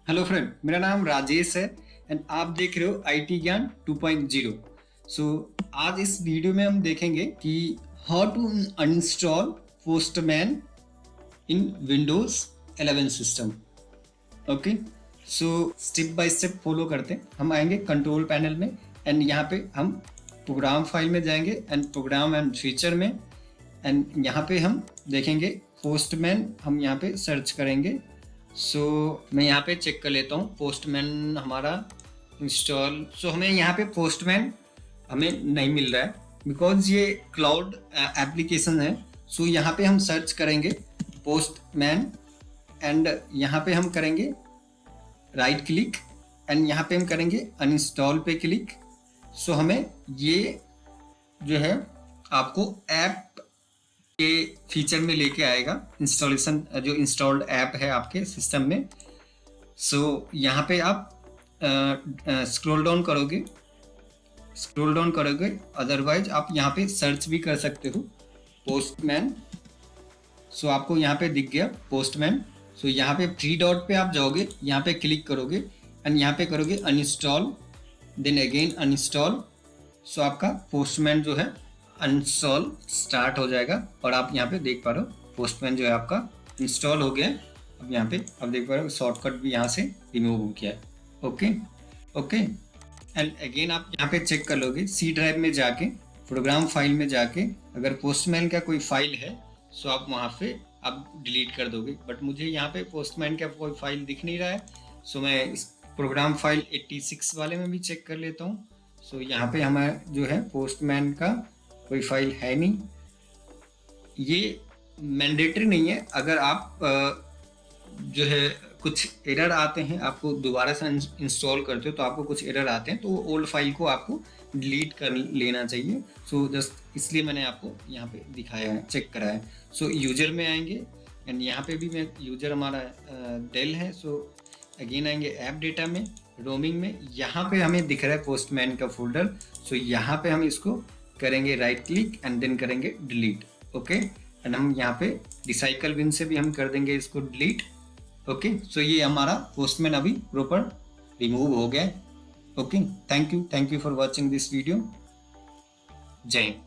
Hello friend, मेरा नाम राजेश है एंड आप देख रहे हो आईटी ज्ञान 2.0। सो आज इस वीडियो में हम देखेंगे कि how to uninstall Postman in Windows 11 system. Okay, so step by step follow करते हैं। हम आएंगे कंट्रोल पैनल में एंड यहाँ पे हम प्रोग्राम फाइल में जाएंगे एंड प्रोग्राम एंड फीचर में एंड यहाँ पे हम देखेंगे पोस्टमैन। हम यहाँ पे सर्च करेंगे। मैं यहाँ पे चेक कर लेता हूँ पोस्टमैन हमारा इंस्टॉल। हमें यहाँ पे पोस्टमैन हमें नहीं मिल रहा है बिकॉज ये क्लाउड एप्लीकेशन है। यहाँ पे हम सर्च करेंगे पोस्टमैन एंड यहाँ पे हम करेंगे राइट क्लिक एंड यहाँ पे हम करेंगे अनइंस्टॉल पे क्लिक। हमें ये जो है आपको ऐप के फीचर में लेके आएगा, इंस्टॉलेशन जो इंस्टॉल्ड ऐप है आपके सिस्टम में। यहाँ पे आप स्क्रॉल डाउन करोगे, अदरवाइज आप यहाँ पे सर्च भी कर सकते हो पोस्टमैन। आपको यहाँ पे दिख गया पोस्टमैन। यहाँ पे थ्री डॉट पे आप जाओगे, यहाँ पे क्लिक करोगे एंड यहाँ पे करोगे अनइंस्टॉल, देन अगेन अनइंस्टॉल। आपका पोस्टमैन जो है अनइंस्टॉल स्टार्ट हो जाएगा और आप यहाँ पे देख पा रहे हो पोस्टमैन जो है आपका इंस्टॉल हो गया है। अब यहाँ पे आप देख पा रहे हो शॉर्टकट भी यहाँ से रिमूव हो गया है। ओके एंड अगेन आप यहाँ पे चेक कर लोगे सी ड्राइव में जाके, प्रोग्राम फाइल में जाके अगर पोस्टमैन का कोई फाइल है आप वहाँ पे आप डिलीट कर दोगे। बट मुझे यहाँ पे पोस्टमैन का कोई फाइल दिख नहीं रहा है। मैं इस प्रोग्राम फाइल 86 वाले में भी चेक कर लेता हूँ। यहाँ पे हमारा जो है पोस्टमैन का कोई फाइल है नहीं। ये मैंडेटरी नहीं है। अगर आप जो है कुछ एरर आते हैं, आपको दोबारा से इंस्टॉल करते हो तो आपको कुछ एरर आते हैं तो वो ओल्ड फाइल को आपको डिलीट कर लेना चाहिए। जस्ट इसलिए मैंने आपको यहाँ पे दिखाया है, चेक कराया है। यूजर में आएंगे एंड यहाँ पे भी मैं यूजर हमारा डेल है। अगेन आएंगे ऐप डेटा में, रोमिंग में, यहाँ पे हमें दिख रहा है पोस्टमैन का फोल्डर। यहाँ पे हम इसको करेंगे राइट क्लिक एंड देन करेंगे डिलीट। ओके एंड हम यहाँ पे रिसाइकल बिन से भी हम कर देंगे इसको डिलीट। ओके ये हमारा पोस्टमैन अभी प्रॉपर रिमूव हो गया। Okay, thank you for watching this video. जय हिंद।